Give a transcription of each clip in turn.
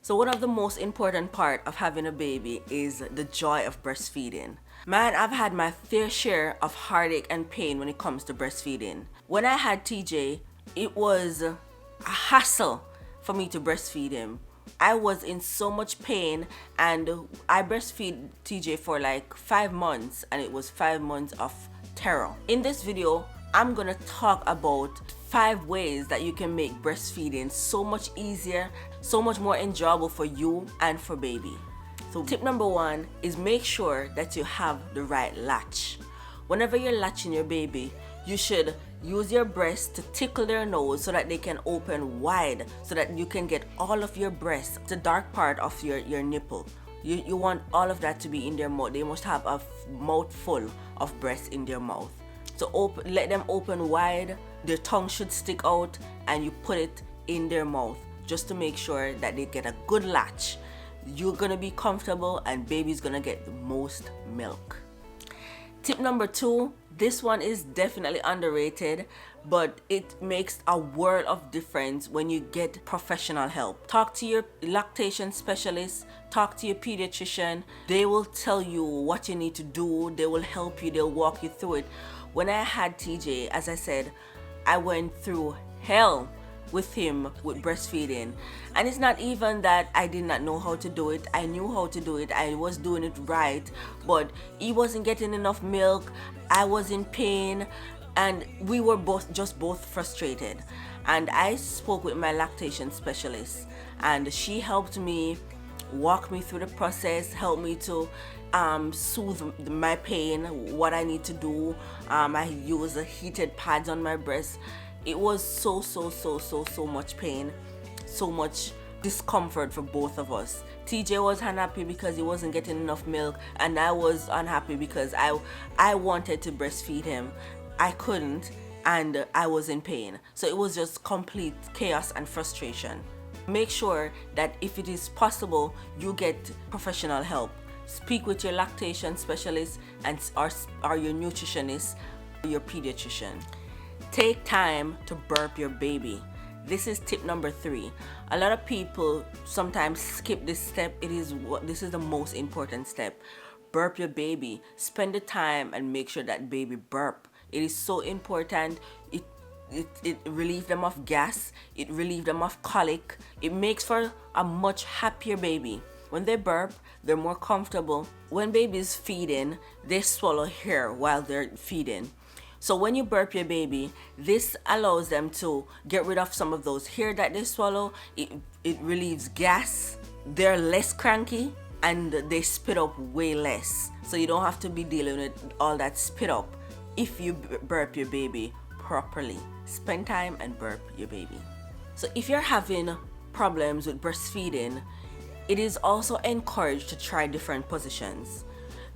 So one of the most important part of having a baby is the joy of breastfeeding. Man, I've had my fair share of heartache and pain when it comes to breastfeeding. When I had TJ, it was a hassle for me to breastfeed him. I was in so much pain, and I breastfeed TJ for like 5 months, and it was 5 months of terror. In this video, I'm gonna talk about 5 ways that you can make breastfeeding so much easier, so much more enjoyable for you and for baby. So tip number 1 is make sure that you have the right latch. Whenever you're latching your baby, you should use your breast to tickle their nose so that they can open wide, so that you can get all of your breast, the dark part of your nipple. You want all of that to be in their mouth. They must have a mouth full of breast in their mouth. So let them open wide, their tongue should stick out, and you put it in their mouth just to make sure that they get a good latch. You're gonna be comfortable and baby's gonna get the most milk. Tip number 2, this one is definitely underrated, but it makes a world of difference when you get professional help. Talk to your lactation specialist, talk to your pediatrician. They will tell you what you need to do, they will help you, they'll walk you through it. When I had TJ, as I said, I went through hell with him with breastfeeding, and it's not even that I did not know how to do it. I knew how to do it, I was doing it right, but he wasn't getting enough milk. I was in pain, and we were both frustrated. And I spoke with my lactation specialist, and she helped me, walk me through the process, help me to soothe my pain, what I need to do. I use heated pads on my breast. It was so much pain, so much discomfort for both of us. TJ was unhappy because he wasn't getting enough milk, and I was unhappy because I wanted to breastfeed him. I couldn't, and I was in pain. So it was just complete chaos and frustration. Make sure that if it is possible, you get professional help. Speak with your lactation specialist or your nutritionist or your pediatrician. Take time to burp your baby. This is tip number 3. A lot of people sometimes skip this step. This is the most important step. Burp your baby. Spend the time and make sure that baby burp. It is so important. It relieves them of gas. It relieves them of colic. It makes for a much happier baby. When they burp, they're more comfortable. When baby's feeding, they swallow hair while they're feeding. So when you burp your baby, this allows them to get rid of some of those hair that they swallow. It relieves gas. They're less cranky, and they spit up way less. So you don't have to be dealing with all that spit up if you burp your baby properly. Spend time and burp your baby. So if you're having problems with breastfeeding, it is also encouraged to try different positions.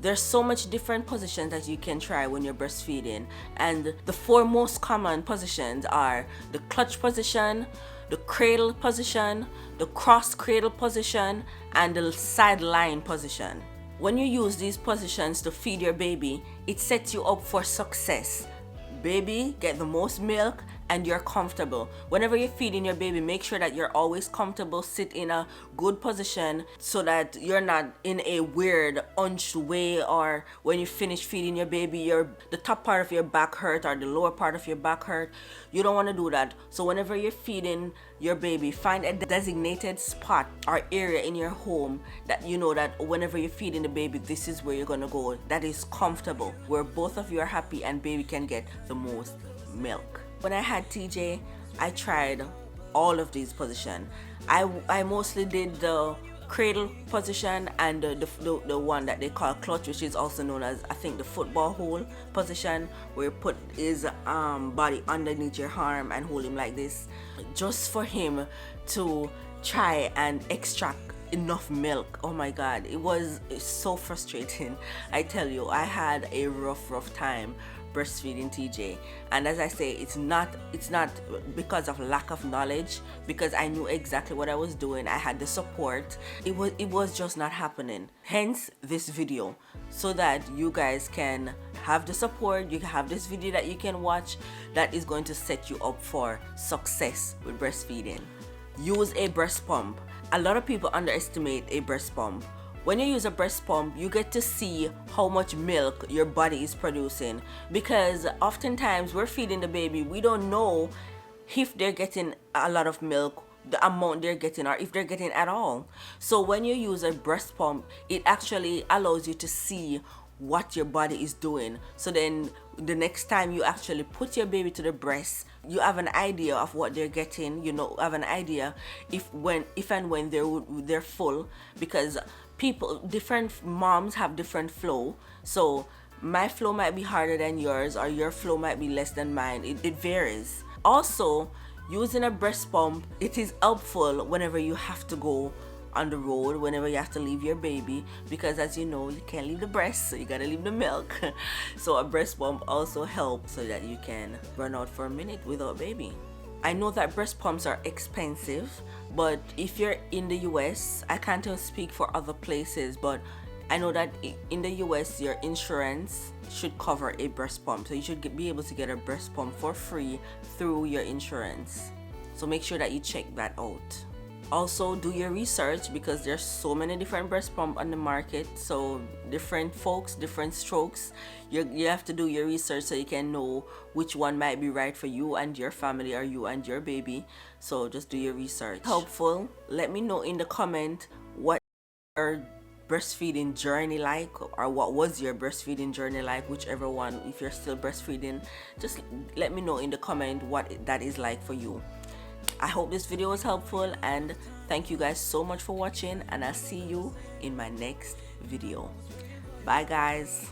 There's so much different positions that you can try when you're breastfeeding, and the 4 most common positions are the clutch position, the cradle position, the cross-cradle position, and the sideline position. When you use these positions to feed your baby, it sets you up for success. Baby get the most milk, and you're comfortable. Whenever you're feeding your baby, make sure that you're always comfortable. Sit in a good position so that you're not in a weird hunched way, or when you finish feeding your baby, the top part of your back hurt or the lower part of your back hurt. You don't want to do that. So whenever you're feeding your baby, find a designated spot or area in your home that you know that whenever you're feeding the baby, this is where you're gonna go. That is comfortable, where both of you are happy and baby can get the most milk. When I had TJ, I tried all of these positions. I mostly did the cradle position and the one that they call clutch, which is also known as, I think, the football hole position, where you put his body underneath your arm and hold him like this, just for him to try and extract enough milk. Oh my God, it's so frustrating. I tell you, I had a rough time breastfeeding TJ, and as I say, it's not because of lack of knowledge, because I knew exactly what I was doing. I had the support. It was just not happening. Hence this video, so that you guys can have the support. You can have this video that you can watch that is going to set you up for success with breastfeeding. Use a breast pump. A lot of people underestimate a breast pump. When you use a breast pump, you get to see how much milk your body is producing, because oftentimes we're feeding the baby, we don't know if they're getting a lot of milk, the amount they're getting, or if they're getting at all. So when you use a breast pump, it actually allows you to see what your body is doing. So then the next time you actually put your baby to the breast, you have an idea of what they're getting, you know, have an idea if and when they're full, because different moms have different flow. So my flow might be harder than yours, or your flow might be less than mine. It varies. Also, using a breast pump, it is helpful whenever you have to go on the road, whenever you have to leave your baby, because as you know, you can't leave the breast, so you gotta leave the milk. So a breast pump also helps so that you can run out for a minute without baby. I know that breast pumps are expensive, but if you're in the US, I can't speak for other places, but I know that in the US, your insurance should cover a breast pump, so you should be able to get a breast pump for free through your insurance. So make sure that you check that out. Also, do your research, because there's so many different breast pumps on the market. So different folks, different strokes. You have to do your research so you can know which one might be right for you and your family, or you and your baby. So just do your research. Helpful. Let me know in the comment what your breastfeeding journey like, or what was your breastfeeding journey like, whichever one. If you're still breastfeeding, just let me know in the comment what that is like for you. I hope this video was helpful, and thank you guys so much for watching, and I'll see you in my next video. Bye guys.